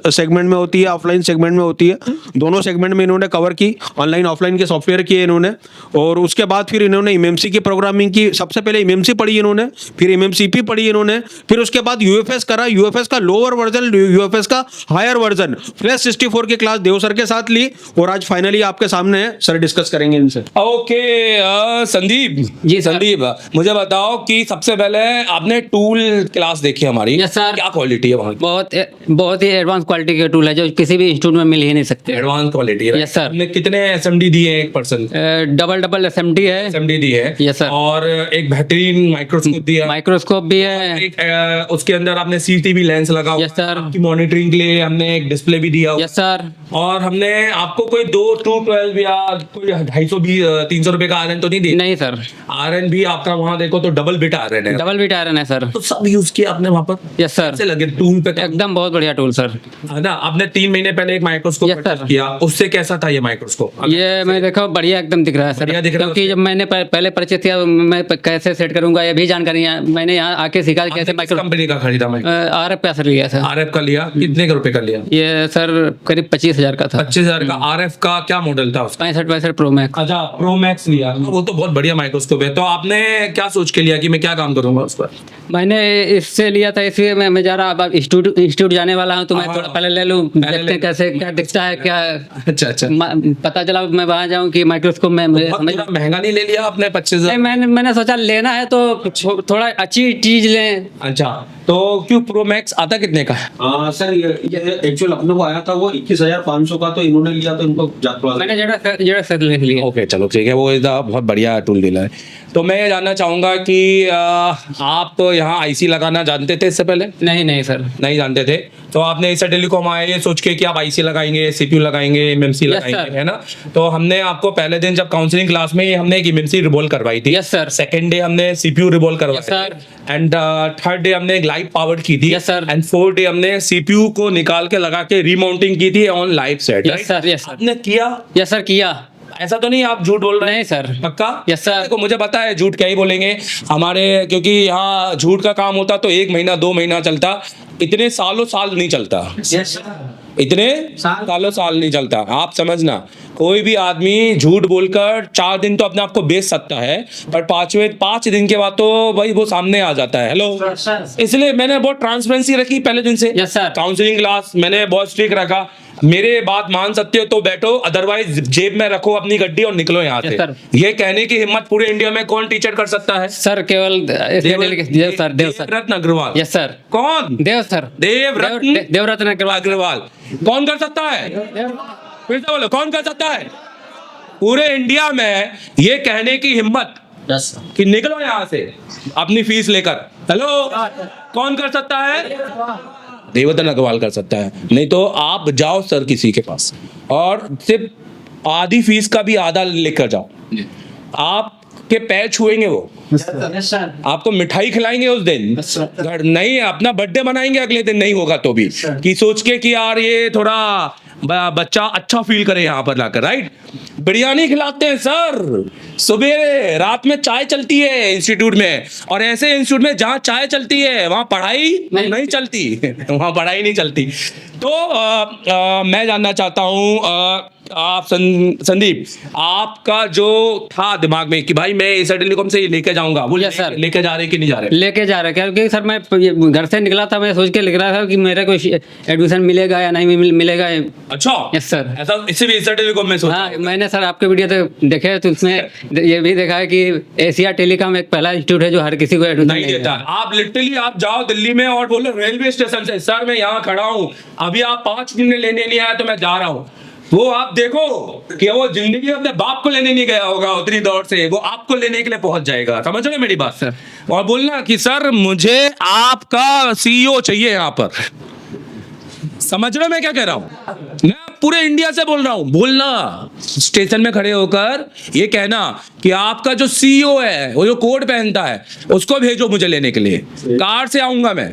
Segment में होती है, ऑफलाइन सेगमेंट में होती है। दोनों सेगमेंट में इन्होंने कवर की, ऑनलाइन ऑफलाइन के सॉफ्टवेयर किए इन्होंने। और उसके बाद फिर इन्होंने एमएमसी की प्रोग्रामिंग की। सबसे पहले एमएमसी पढ़ी इन्होंने, फिर एमएमसीपी पढ़ी इन्होंने, फिर उसके बाद यूएफएस करा। यूएफएस का लोअर वर्जन, यूएफएस का हायर वर्जन फ्लैश 64 की क्लास देव सर के साथ ली। और आज फाइनली आपके सामने है, सर डिस्कस करेंगे इनसे। Okay Sandeep ji sir. संदीप, मुझे बताओ कि सबसे पहले आपने टूल क्लास देखी हमारी। Yes sir. क्या क्वालिटी है वहाँ की? बहुत ही एडवांस क्वालिटी के टूल है जो किसी भी इंस्टीट्यूट में मिल ही नहीं सकते। एडवांस क्वालिटी है। Yes, sir. आपने कितने एसएमडी दिए हैं एक पर्सन? डबल एसएमडी है, एसएमडी दी है। Yes, sir. और एक बेहतरीन माइक्रोस्कोप दिया। माइक्रोस्कोप भी है। एक उसके अंदर आपने सीसीटीवी लेंस लगा हुआ Yes, sir. है। आपकी मॉनिटरिंग के लिए हमने एक डिस्प्ले भी दिया हुआ यस सर। और हमने आपको कोई 212 या कोई 250 भी 300 रुपए का आरएन तो नहीं दी? नहीं सर, आरएन भी आपका वहाँ देखो तो डबल बिट आरएन है। डबल बिट आयरन है सर। तो सब यूज किया आपने वहाँ पर? यस सर, कैसे लगे टूल पे? एकदम बहुत बढ़िया टूल सर। है ना? आपने 3 महीने पहले एक माइक्रोस्कोप Yes, sir. किया, उससे कैसा था ये माइक्रोस्कोप? ये मैं देखो बढ़िया एकदम दिख रहा है सर। बढ़िया दिख रहा है। क्योंकि जब मैंने पहले परिचय किया, मैं कैसे सेट करूंगा ये भी जानकारी मैंने यहाँ आके सीखा कि कैसे माइक्रो कंपनी का खरीदा माइक्रोस्कोप? आरएफ पे असर लिया सर। आरएफ का लिया, कितने का रुपए का लिया? ये सर करीब 25,000 का था। 25,000 का। आरएफ का क्या मॉडल था उसका? 65 प्रो मैक्स। अच्छा, प्रो मैक्स लिया। वो तो बहुत बढ़िया माइक्रोस्कोप है। तो आपने क्या सोच के लिया कि मैं क्या काम करूंगा उस पर? मैंने इससे लिया था इसलिए मैं जा रहा अब इंस्टीट्यूट जाने वाला हूँ, तो मैं थोड़ा पहले ले लूँ, देखते हैं कैसे क्या दिखता है क्या। अच्छा। पता चला मैं वहाँ जाऊँ कि माइक्रोस्कोप में मुझे बहुत समझ थोड़ा महंगा नहीं ले लिया आपने? 25,000? नहीं, मैंने सोचा लेना है तो थोड़ा अच्छी चीज लें। अच्छा, तो क्यों प्रो मैक्स आता कितने का है? सर ये एक्चुअल अपने को आया था वो 21,500 का, तो इन्होंने लिया तो इनको थोड़ा मैंने जरा सर ले लिया। ओके, चलो ठीक है, वो इधर बहुत बढ़िया टूल डीलर है। तो मैं ये जानना चाहूंगा कि आप यहाँ आईसी लगाना जानते थे इससे पहले? नहीं सर। नहीं जानते थे। तो आपने इसे टेलीकॉम आए ये सोच के कि आप आईसी लगाएंगे, सीपीयू लगाएंगे, एमएमसी लगाएंगे, है ना? तो हमने आपको पहले दिन जब काउंसलिंग क्लास में हमने एक एमएमसी रिवॉल्व करवाई थी। Yes sir. सेकंड डे हमने सीपीयू रिवॉल्व Yes, करवाया sir. एंड थर्ड डे हमने एक लाइव पावर्ड की थी। Yes, sir. And fourth day हमने सीपीयू को निकाल के लगा के रीमाउंटिंग की थी on live set. Yes, sir. Yes, sir. आपने किया? यस सर किया। ऐसा तो नहीं आप झूठ बोल रहे हैं? नहीं सर। पक्का? Yes, sir. देखो मुझे पता है झूठ क्या ही बोलेंगे हमारे, क्योंकि यहाँ झूठ का काम होता तो 1 महीना 2 महीना चलता, इतने सालों साल नहीं चलता। इतने सालों साल नहीं चलता। आप समझना, कोई भी आदमी झूठ बोलकर 4 दिन तो अपने आप को बेच सकता है, पर 5 दिन के बाद तो भाई वो सामने आ जाता है। हेलो, इसलिए मैंने बहुत ट्रांसपेरेंसी रखी पहले दिन से। Yes, sir. काउंसलिंग क्लास मैंने बहुत स्ट्रिक्ट रखा। मेरे बात मान सकते हो तो बैठो, अदरवाइज जेब में रखो अपनी गड्डी और निकलो यहाँ Yes, से। sir. ये कहने की हिम्मत पूरे इंडिया में कौन टीचर कर सकता है? सर केवल Dev sir. Devratna Agarwal. Yes sir. कौन? देव सर। देवरत्न अग्रवाल। कौन कर सकता है? फिर से बोलो, कौन कर सकता है? पूरे इंडिया में ये कहने की हिम्मत कि निकलो यहाँ से अपनी फीस लेकर। हेलो, कौन कर सकता है? देवरत्न अग्रवाल कर सकता है। नहीं तो आप जाओ सर किसी के पास और सिर्फ आधी फीस का भी आधा लेकर जाओ, आपके पैर छुएंगे वो, आपको मिठाई खिलाएंगे उस दिन। घर नहीं, अपना बर्थडे मनाएंगे अगले दिन नहीं होगा तो भी, कि सोच के कि यार ये थोड़ा बच्चा अच्छा फील करे यहाँ पर लाकर। राइट? बिरयानी खिलाते हैं सर, सुबह रात में चाय चलती है इंस्टीट्यूट में, और ऐसे इंस्टीट्यूट में जहाँ चाय चलती है वहाँ पढ़ाई नहीं चलती। वहाँ पढ़ाई नहीं चलती। तो मैं जानना चाहता हूँ आप संदीप, आपका जो था दिमाग में कि भाई मैं इस टेलीकॉम से लेके जाऊंगा, वो Yes, sir. लेके जा रहे कि नहीं जा रहे? लेके जा रहे, क्योंकि सर मैं घर से निकला था, मैं सोच के लिख रहा था कि मेरे को एडमिशन मिलेगा या नहीं मिलेगा। अच्छा, यस सर। ऐसा इसी भी इस टेलीकॉम में सोचा? हाँ, मैंने सर आपके वीडियो तो देखे, तो उसमें ये भी देखा है कि एशिया टेलीकॉम एक पहला इंस्टीट्यूट है जो हर किसी को एडमिशन नहीं देता। आप लिटरली आप जाओ दिल्ली में और बोलो रेलवे स्टेशन से, सर मैं यहाँ खड़ा हूँ, अभी आप 5 दिन लेने नहीं आया तो मैं जा रहा हूँ। वो आप देखो कि वो जिंदगी में अपने बाप को लेने नहीं गया होगा उतनी दौड़ से, वो आपको लेने के लिए पहुंच जाएगा। समझ रहे मेरी बात सर? और बोलना कि सर मुझे आपका सीईओ चाहिए यहाँ पर। समझ रहे मैं क्या कह रहा हूँ? मैं पूरे इंडिया से बोल रहा हूँ। बोलना स्टेशन में खड़े होकर ये कहना कि आपका जो सीईओ है, वो जो कोट पहनता है, उसको भेजो मुझे लेने के लिए। कार से आऊंगा मैं,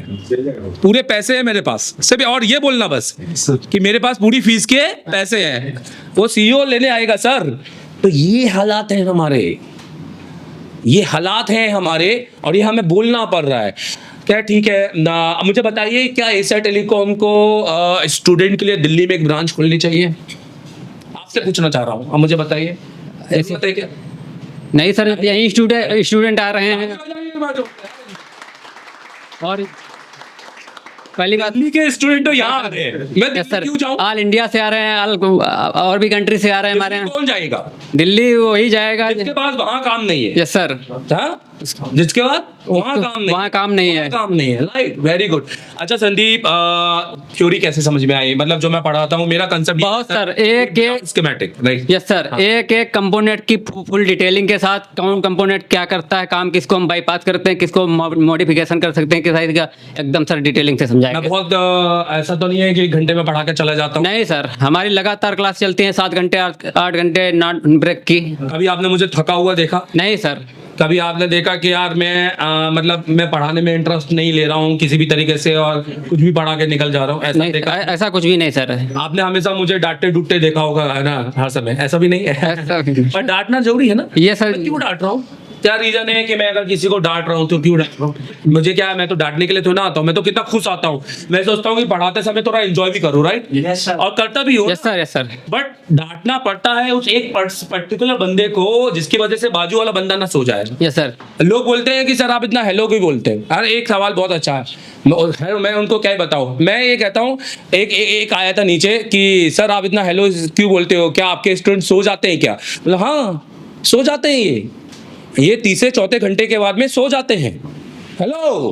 पूरे पैसे हैं मेरे पास सिर्फ। और ये बोलना बस कि मेरे पास पूरी फीस के पैसे हैं, वो सीईओ लेने आएगा सर। तो ये हालात हैं हमारे, ये हालात हैं हमारे, और ये हमें बोलना पड़ रहा है। क्या ठीक है ना। मुझे बताइए क्या एशिया टेलीकॉम को स्टूडेंट के लिए दिल्ली में एक ब्रांच खोलनी चाहिए? आपसे पूछना चाह रहा हूँ, आप मुझे बताइए। ऐसे- बताइए क्या? नहीं सर, यही स्टूडेंट आ रहे हैं। और पहली बात, दिल्ली के स्टूडेंट तो यहाँ आ रहे हैं, मैं दिल्ली यस सर, क्यों जाऊँ? ऑल इंडिया से आ रहे हैं, और भी कंट्री से आ रहे हैं हमारे यहाँ। कौन जाएगा? दिल्ली वही जाएगा जिसके पास वहाँ काम नहीं है। यस सर, हाँ? जिसके बाद वहाँ काम नहीं, वहाँ काम नहीं है। काम नहीं है, राइट, वेरी गुड। अच्छा संदीप, थ्योरी कैसे समझ में आई? मतलब जो मैं पढ़ाता हूँ, मेरा कंसेप्ट बहुत सर, एक स्कीमेटिक, राइट। यस सर, एक एक कंपोनेंट की फुल डिटेलिंग के साथ, कौन कंपोनेंट क्या करता है काम, किसको हम बाईपास करते हैं, किसको मॉडिफिकेशन कर सकते हैं, किस साइज का, एकदम सर डिटेलिंग से मैं समझाएंगे। बहुत ऐसा तो नहीं है कि 1 घंटे में पढ़ा के चला जाता हूँ। नहीं सर, हमारी लगातार क्लास चलती है 7 घंटे 8 घंटे नॉट ब्रेक की। कभी आपने मुझे थका हुआ देखा? नहीं सर, कभी आपने देखा कि यार मैं मतलब मैं पढ़ाने में इंटरेस्ट नहीं ले रहा हूँ किसी भी तरीके से और कुछ भी पढ़ा के निकल जा रहा हूँ, ऐसा नहीं देखा? ऐसा कुछ भी नहीं सर। आपने हमेशा मुझे डांटते डूटते देखा होगा, है ना, हर समय? ऐसा भी नहीं है। ऐसा भी नहीं। पर डांटना जरूरी है ना। ये सर, मैं क्यों डांट रहा हूँ? क्या रीजन है कि मैं अगर किसी को डांट रहा हूँ तो क्यों डांट रहा हूँ? मुझे क्या है, मैं तो डांटने के लिए तो ना आता हूँ, मैं तो कितना खुश आता हूँ। मैं सोचता हूँ कि पढ़ाते समय थोड़ा एंजॉय भी करूँ, राइट, और करता भी हूँ। Yes sir, yes sir. But डांटना पड़ता है उस एक पर्टिकुलर बंदे को जिसकी वजह से बाजू वाला बंदा ना सो जाए। Yes sir. लोग बोलते हैं कि सर आप इतना हेलो क्यों बोलते हैं? अरे एक सवाल बहुत अच्छा है, मैं उनको क्या ही बताऊं। मैं ये कहता हूँ, एक आया था नीचे कि सर आप इतना हेलो क्यों बोलते हो, क्या आपके स्टूडेंट सो जाते हैं क्या? मतलब हाँ, सो जाते हैं, ये तीसरे चौथे घंटे के बाद में सो जाते हैं। हेलो,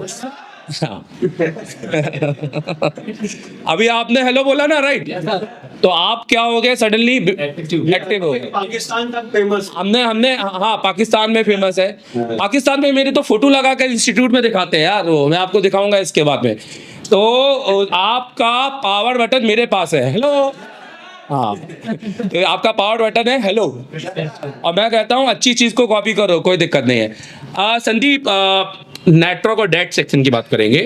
अभी आपने हेलो बोला ना, राइट, तो आप क्या हो गए? सडनली एक्टिव हो गए। पाकिस्तान का फेमस हमने हाँ, पाकिस्तान में फेमस है। पाकिस्तान में मेरी तो फोटो लगा कर इंस्टीट्यूट में दिखाते हैं यार, वो मैं आपको दिखाऊंगा इसके बाद में। तो आपका पावर बटन मेरे पास है, हेलो, हाँ, तो आपका पावर बटन है हेलो, और मैं कहता हूँ अच्छी चीज को कॉपी करो, कोई दिक्कत नहीं है। संदीप, नेटवर्क और डेट सेक्शन की बात करेंगे।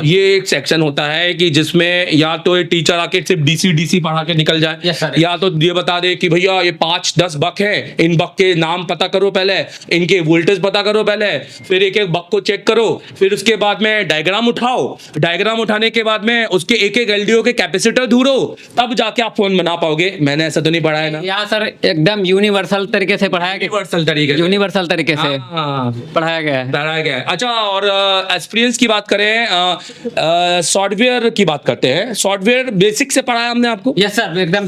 ये एक सेक्शन होता है कि जिसमें या तो एक टीचर आके सिर्फ डीसी पढ़ा के निकल जाए, Yes, sir. या तो ये बता दे कि भैया ये 5-10 बक हैं, इन बक के नाम पता करो पहले, इनके वोल्टेज पता करो पहले, फिर एक एक बक को चेक करो, फिर उसके बाद में डायग्राम उठाओ, डायग्राम उठाने के बाद में उसके एक एक एलडीओ के कैपेसिटर ढूंढो, तब जाके आप फोन बना पाओगे। मैंने ऐसा तो नहीं पढ़ा है ना? यहाँ सर एकदम यूनिवर्सल तरीके से पढ़ाया गया, यूनिवर्सल तरीके से, यूनिवर्सल तरीके से हाँ, पढ़ाया गया है। पढ़ाया गया है। अच्छा, और एक्सपीरियंस की बात करें, सॉफ्टवेयर की बात करते हैं। सॉफ्टवेयर बेसिक से पढ़ाया हमने आपको यस सर, एकदम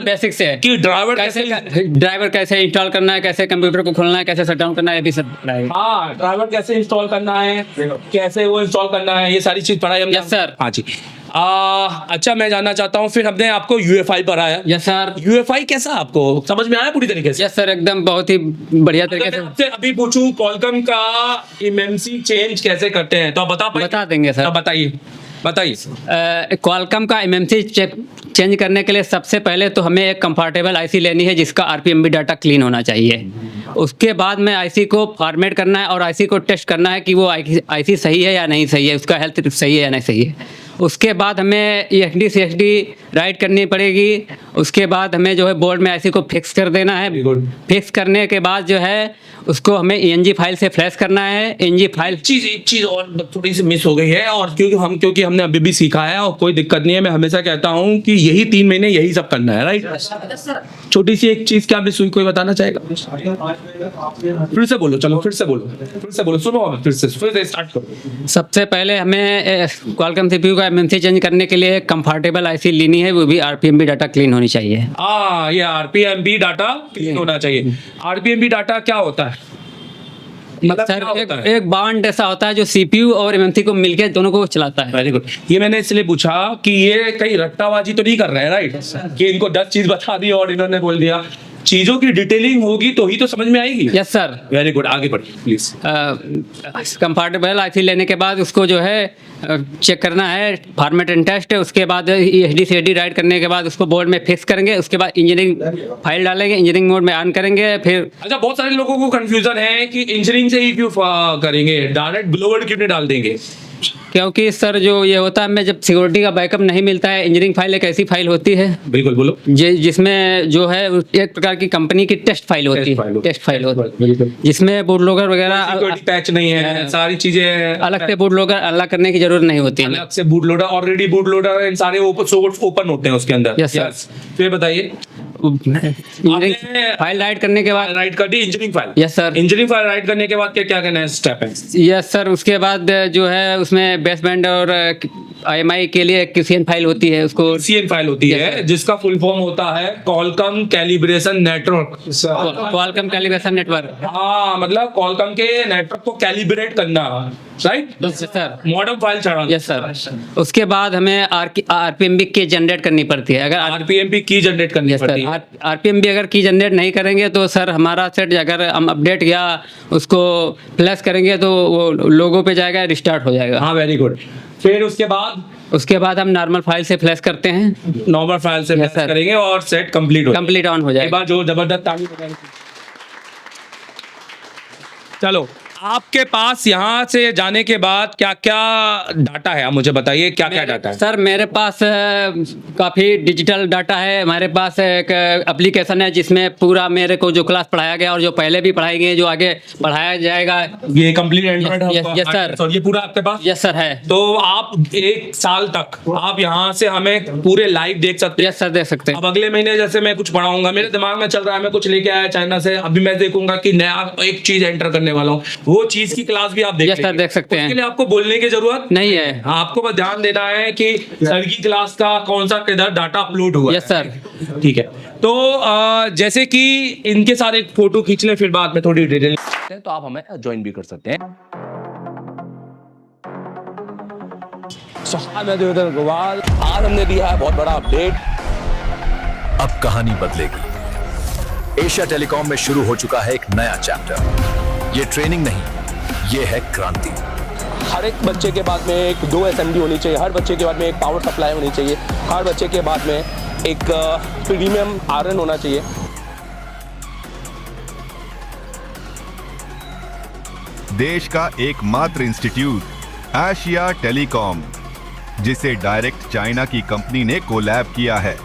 बेसिक से कि ड्राइवर कैसे इंस्टॉल करना है, कैसे कंप्यूटर को खोलना है, कैसे शट डाउन करना है, ये भी सब पढ़ाया गया। हाँ, ड्राइवर कैसे इंस्टॉल करना है, कैसे वो इंस्टॉल करना है, ये सारी चीज पढ़ाई हमने। Yes sir. हाँ जी। अच्छा, मैं जानना चाहता हूँ, फिर हमने आपको यूएफआई पढ़ाया। यस सर, यूएफआई कैसा आपको समझ में आया पूरी तरीके से? यस सर, एकदम बहुत ही बढ़िया तरीके अगर मैं से आपसे अभी पूछूं कॉलकम का एमएमसी चेंज कैसे करते हैं तो आप बता पाएंगे? बता देंगे सर। तो बताइए। क्वालकॉम का एमएमसी चेंज करने के लिए सबसे पहले तो हमें एक कंफर्टेबल आईसी लेनी है जिसका आरपीएमबी डाटा क्लीन होना चाहिए। उसके बाद में आईसी को फॉर्मेट करना है और आईसी को टेस्ट करना है कि वो आईसी सही है या नहीं सही है, उसका हेल्थ सही है या नहीं सही है। उसके बाद हमें EXD CXD राइट करनी पड़ेगी। उसके बाद हमें जो है बोर्ड में आईसी को फिक्स कर देना है। फिक्स करने के बाद जो है उसको हमें ENG फाइल से फ्लैश करना है। ENG फाइल एक चीज और थोड़ी सी मिस हो गई है, और क्योंकि हमने अभी भी सीखा है और कोई दिक्कत नहीं है, मैं हमेशा कहता हूँ कि यही 3 महीने यही सब करना है, राइट। छोटी सी एक चीज क्या मिस हुई, कोई बताना चाहेगा? फिर से बोलो, चलो फिर से बोलो, सुनो, फिर से स्टार्ट करो। सबसे पहले हमें क्वालकॉम CPU का एमएमसी चेंज करने के लिए कंफर्टेबल आईसी लेनी है, वो भी आरपीएमबी डाटा क्लीन होनी चाहिए। ये आरपीएमबी डाटा क्लीन होना चाहिए। आरपीएमबी डाटा क्या होता है? मतलब सर क्या होता है? एक बांड ऐसा होता है जो CPU और एमएमसी को मिलकर दोनों को चलाता है। Very good. ये मैंने इसलिए पूछा कि ये कहीं रट्टाबाजी तो नहीं कर रहे हैं, राइट, कि इनको 10 चीज बता दी और इन्होंने बोल दिया। चीजों की डिटेलिंग होगी तो ही तो समझ में आएगी। Yes sir. वेरी गुड, आगे बढ़िए प्लीज। कंफर्टेबल आईसी लेने के बाद उसको जो है चेक करना है, फॉर्मेट एंड टेस्ट। उसके बाद EXD CXD राइट करने के बाद उसको बोर्ड में फिक्स करेंगे। उसके बाद इंजीनियरिंग फाइल डालेंगे, इंजीनियरिंग मोड में ऑन करेंगे। फिर अच्छा, बहुत सारे लोगों को कंफ्यूजन है कि इंजीनियरिंग से ही क्यों करेंगे, डायरेक्ट ग्लोबल क्यों नहीं डाल देंगे? क्योंकि सर जो ये होता है, मैं जब सिक्योरिटी का बैकअप नहीं मिलता है, इंजीनियरिंग फाइल एक ऐसी फाइल होती है बिल्कुल बोलो। जिसमें जो है एक प्रकार की कंपनी की टेस्ट फाइल होती है, टेस्ट फाइल होती है जिसमें बूट लोगर वगैरह सिक्योरिटी पैच नहीं है, सारी चीजें अलग से बूट लोगर अलग करने की जरूरत नहीं होती है। अलग से boot loader, already boot loader सारे ओपन होते हैं उसके अंदर। Yes, sir. फिर बताइए, इंजीनियरिंग फाइल राइट करने के बाद राइट कर दी engineering file. Yes sir. Engineering file write करने के बाद क्या क्या करना है, स्टेप है? यस सर, उसके बाद जो है उसमें बेसबैंड और IMI के लिए क्यूसीएन फाइल होती है, उसको CN फाइल होती Yes, है sir. जिसका फुल फॉर्म होता है Qualcomm calibration network. Qualcomm calibration network. हाँ, मतलब कॉलकम के नेटवर्क को कैलिब्रेट करना, right? Yes sir. Modern file चढ़ाना। Yes sir. उसके बाद हमें RPMB की जनरेट करनी पड़ती है। अगर RPMP की जनरेट करनी यस पड़ती सर, है। RPMB अगर की जनरेट नहीं करेंगे तो सर हमारा सेट अगर हम अपडेट या उसको प्लस करेंगे तो वो लोगो पे जाएगा, रिस्टार्ट हो जाएगा। हाँ, वेरी गुड। फिर उसके बाद हम नॉर्मल फाइल से फ्लैश करते हैं, नॉर्मल फाइल से Yes, फ्लैश sir. करेंगे और सेट कंप्लीट कंप्लीट ऑन हो एक जाएगा। बार जो जबरदस्त ताली बजाएंगे। चलो, आपके पास यहाँ से जाने के बाद क्या क्या डाटा है, आप मुझे बताइए क्या क्या डाटा है? सर मेरे पास काफ़ी डिजिटल डाटा है। हमारे पास एक एप्लीकेशन है जिसमें पूरा मेरे को जो क्लास पढ़ाया गया और जो पहले भी पढ़ाई गई, जो आगे पढ़ाया जाएगा। ये complete Android Yes, sir. Sir, ये पूरा आपके पास? यस सर है। तो आप 1 साल तक आप यहाँ से हमें पूरे लाइव देख सकते हैं। यस सर, देख सकते हैं। अब अगले महीने जैसे मैं कुछ पढ़ाऊंगा, मेरे दिमाग में चल रहा है, मैं कुछ लेके आया चाइना से, अभी मैं देखूंगा कि नया एक चीज एंटर करने वाला हूँ, वो चीज की क्लास भी आप देख यस सर, लेंगे। देख सकते हैं। उसके लिए आपको बोलने की जरूरत नहीं है। आपको बस ध्यान देना है कि सर की क्लास का कौन सा किधर डाटा अपलोड हुआ है। Yes sir. ठीक है, तो जैसे कि इनके सारे फोटो खींच लें, फिर बाद में थोड़ी डिटेल तो आप हमें ज्वाइन भी कर सकते हैं। मैं देवेंद्र अग्रवाल, आज हमने दिया है बहुत बड़ा अपडेट। अब कहानी बदलेगी। एशिया टेलीकॉम में शुरू हो चुका है एक नया चैप्टर। ये ट्रेनिंग नहीं, ये है क्रांति। हर एक बच्चे के बाद में एक 2 SMD होनी चाहिए, हर बच्चे के बाद में एक पावर सप्लाई होनी चाहिए, हर बच्चे के बाद में एक प्रीमियम आयरन होना चाहिए। देश का एकमात्र इंस्टीट्यूट एशिया टेलीकॉम, जिसे डायरेक्ट चाइना की कंपनी ने कोलैब किया है।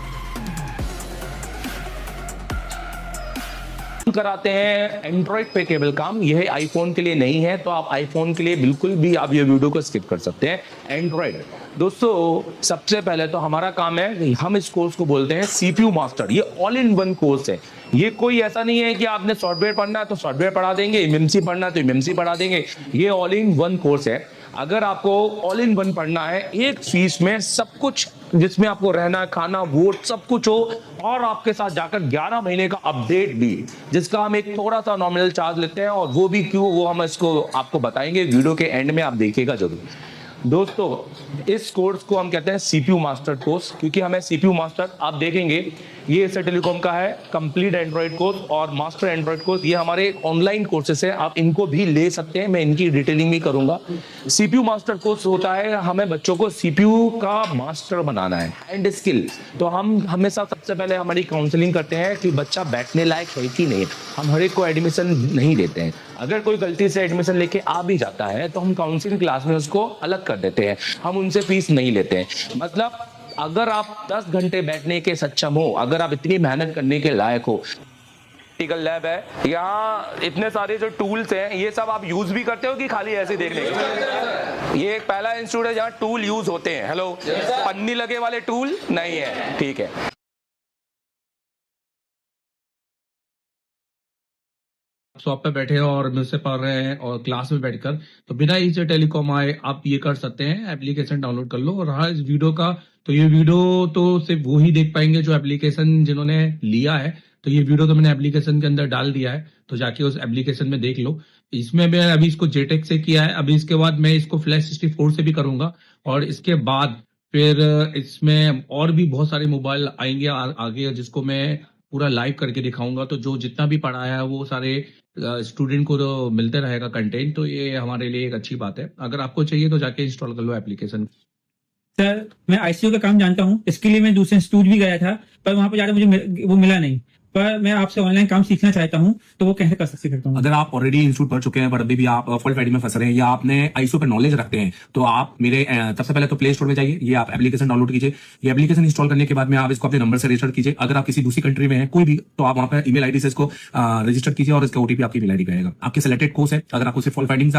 कराते हैं एंड्रॉइड पे केबल काम, यह आईफोन के लिए नहीं है, तो आप आईफोन के लिए बिल्कुल भी आप ये वीडियो को स्किप कर सकते हैं। एंड्रॉइड दोस्तों, सबसे पहले तो हमारा काम है, हम इस कोर्स को बोलते हैं CPU मास्टर। ये ऑल इन वन कोर्स है। ये कोई ऐसा नहीं है कि आपने सॉफ्टवेयर पढ़ना है तो सॉफ्टवेयर पढ़ा देंगे, MMC पढ़ना है तो MMC पढ़ा देंगे। ये ऑल इन वन कोर्स है। अगर आपको ऑल इन वन पढ़ना है, एक फीस में सब कुछ, जिसमें आपको रहना, खाना, वोट सब कुछ हो, और आपके साथ जाकर 11 महीने का अपडेट भी, जिसका हम एक थोड़ा सा नॉमिनल चार्ज लेते हैं, और वो भी क्यों, वो हम इसको आपको बताएंगे वीडियो के एंड में, आप देखिएगा जरूर। दोस्तों, इस कोर्स को हम कहते हैं CPU मास्टर कोर्स, क्योंकि हमें CPU मास्टर, आप देखेंगे ये एशिया टेलीकॉम का है कंप्लीट एंड्रॉइड कोर्स और मास्टर एंड्रॉइड कोर्स। ये हमारे ऑनलाइन कोर्सेस है, आप इनको भी ले सकते हैं, मैं इनकी डिटेलिंग भी करूंगा। CPU मास्टर कोर्स होता है, हमें बच्चों को CPU का मास्टर बनाना है एंड स्किल। तो हम हमेशा सबसे पहले हमारी काउंसलिंग करते हैं कि बच्चा बैठने लायक है कि नहीं। हम हर एक को एडमिशन नहीं देते हैं। अगर कोई गलती से एडमिशन लेके आ भी जाता है तो हम काउंसलिंग क्लास में उसको अलग कर देते हैं, हम उनसे फीस नहीं लेते हैं। मतलब अगर आप 10 घंटे बैठने के सक्षम हो, अगर आप इतनी मेहनत करने के लायक हो, प्रैक्टिकल लैब है, यहाँ इतने सारे जो टूल्स हैं, ये सब आप यूज भी करते हो कि खाली ऐसे देखने के? ये एक पहला इंस्टीट्यूट है जहाँ टूल यूज होते हैं। हेलो, पन्नी लगे वाले टूल नहीं है, ठीक है। शॉप पे बैठे हैं और मुझसे पढ़ रहे हैं और क्लास में बैठकर, तो बिना एशिया टेलीकॉम आए आप ये कर सकते हैं, एप्लीकेशन डाउनलोड कर लो। और रहा इस वीडियो का, तो ये वीडियो तो सिर्फ वो ही देख पाएंगे जो एप्लीकेशन जिन्होंने लिया है। तो ये वीडियो तो मैंने एप्लीकेशन के अंदर डाल दिया है, तो जाके उस एप्लीकेशन में देख लो। इसमें मैं अभी इसको JTEX से किया है, अभी इसके बाद मैं इसको फ्लैश 64 से भी करूंगा, और इसके बाद फिर इसमें और भी बहुत सारे मोबाइल आएंगे आगे, जिसको मैं पूरा लाइव करके दिखाऊंगा। तो जो जितना भी पढ़ाया है वो सारे स्टूडेंट को तो मिलते रहेगा कंटेंट, तो ये हमारे लिए एक अच्छी बात है। अगर आपको चाहिए तो जाके इंस्टॉल कर लो एप्लीकेशन। सर, मैं ICU का काम जानता हूँ, इसके लिए मैं दूसरे इंस्टीट्यूट भी गया था, पर वहाँ पर जाकर मुझे वो मिला नहीं। पर मैं आपसे ऑनलाइन काम सीखना चाहता हूँ तो वो कैसे कर सकता हूँ? अगर आप ऑलरेडी इंस्टीट्यूट पढ़ चुके हैं पर अभी भी आप फॉल्ट फाइंडिंग में फंस रहे हैं या आपने आईसीओ पर नॉलेज रखते हैं तो आप मेरे सबसे पहले तो प्ले स्टोर में जाइए, ये आप एप्लीकेशन डाउनलोड कीजिए। ये एप्लीकेशन इंस्टॉल करने के बाद में आप इसको अपने नंबर से रजिस्टर कीजिए। अगर आप किसी दूसरी कंट्री में हैं कोई भी तो आप वहां पर ईमेल आईडी से इसको रजिस्टर कीजिए और इसका ओटीपी आपकी ईमेल आईडी पे आएगा। आपके सिलेक्टेड कोर्स है, अगर आपको सिर्फ फॉल्ट फाइंडिंग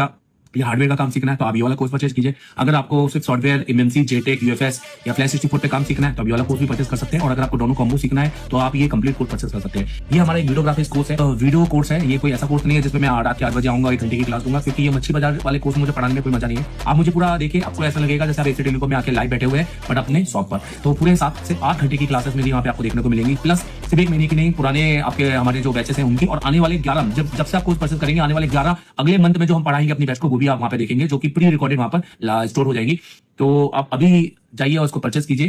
या हार्डवेयर का काम सीखना है तो आप ये वाला कोर्स परचेज कीजिए। अगर आपको सिर्फ सॉफ्टवेयर एमएमसी, जेटेक, यूएफएस या फ्लैश 64 पे काम सीखना है तो आप ये वाला कोर्स भी परचेज कर सकते हैं। और अगर आपको दोनों कॉम्बो सीखना है तो आप ये कंप्लीट कोर्स परचेज कर सकते हैं। ये हमारा एक वीडियोग्राफिक्स कोर्स है, वीडियो कोर्स है। ये कोई ऐसा कोर्स नहीं है जिसमें मैं रात के 8 बजे आऊंगा 1 घंटे की क्लास दूंगा, क्योंकि ये मच्छी बाजार वाले कोर्स मुझे पढ़ाने में कोई मजा नहीं है। आप मुझे पूरा देखिए, आपको ऐसा लगेगा जैसे आप एसी टेलीकॉम में आके लाइव बैठे हुए हैं बट अपने शॉप पर। तो पूरे 7 से 8 घंटे की क्लासेस मेरी वहाँ पे आपको देखने को मिलेंगी, प्लस सिर्फ 1 महीने की नहीं, पुराने आपके हमारे जो बैचेस हैं उनकी और आने वाले 11 जब से आप कोर्स परचेज करेंगे आने वाले 11 अगले मंथ में जो हम पढ़ाएंगे अपनी बैच को वो भी आप वहाँ पे देखेंगे, जो कि प्री रिकॉर्डेड वहाँ पर स्टोर हो जाएगी। तो आप अभी जाइए और उसको परचेज कीजिए।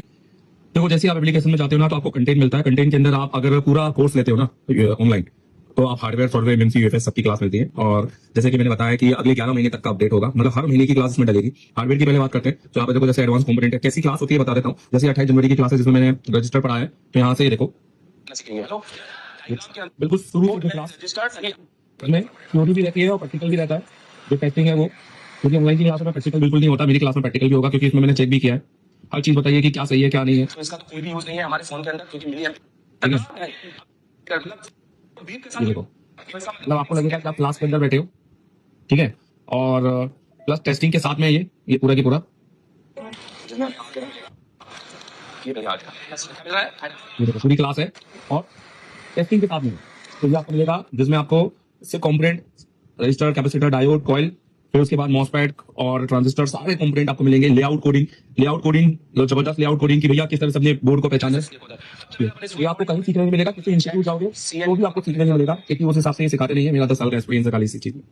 देखो जैसे आप एप्लीकेशन में जाते हो ना तो आपको कंटेंट मिलता है। कंटेंट के अंदर आप अगर पूरा कोर्स लेते हो ना ऑनलाइन तो आप हार्डवेयर, सॉफ्टवेयर, एमएमसी, यूएफएस सबकी क्लास मिलती है। और जैसे कि मैंने बताया कि अगले 11 महीने तक का अपडेट होगा, मतलब हर महीने की क्लास में डलेगी। हार्डवेयर की पहले बात करते हैं तो यहाँ पे देखो जैसे एडवांस कंपोनेंट है, कैसी क्लास होती है बता देता हूँ। जैसे 28 जनवरी की क्लास है जिसमें मैंने रजिस्टर पढ़ा है तो यहाँ से देखो बिल्कुल शुरू की क्लास में थ्योरी भी रहती है और प्रैक्टिकल भी रहता है। जो टेस्टिंग है वो, क्योंकि ऑनलाइन की क्लास में प्रैक्टिकल बिल्कुल नहीं होता, मेरी क्लास में प्रैक्टिकल भी होगा क्योंकि इसमें मैंने चेक भी किया है। हर चीज बताइए कि क्या सही है क्या नहीं है। तो इसका तो कोई भी यूज नहीं है हमारे फोन के अंदर, क्योंकि मेरी ये देखो मतलब आपको लगेगा कि आप क्लास के अंदर बैठे हो, ठीक है। और प्लस टेस्टिंग के साथ में ये पूरा की पूरा ये देखो पूरी क्लास है और टेस्टिंग के साथ में तो ये आपको मिलेगा जिसमें आपको सिर्फ component, register, capacitor, diode, coil, फिर उसके बाद मॉसफेट और ट्रांजिस्टर सारे कंपोनेंट आपको मिलेंगे। लेआउट कोडिंग जबरदस्त लेआउट कोडिंग की भैया किस तरह से अपने बोर्ड को पहचाना है ये आपको कहीं सीखने नहीं मिलेगा। किसी इंस्टीट्यूट जाओगे वो भी आपको सीखने नहीं मिलेगा क्योंकि उस हिसाब से ये सिखाते नहीं है। मेरा 10 साल का एक्सपीरियंस है खाली इसी चीज में।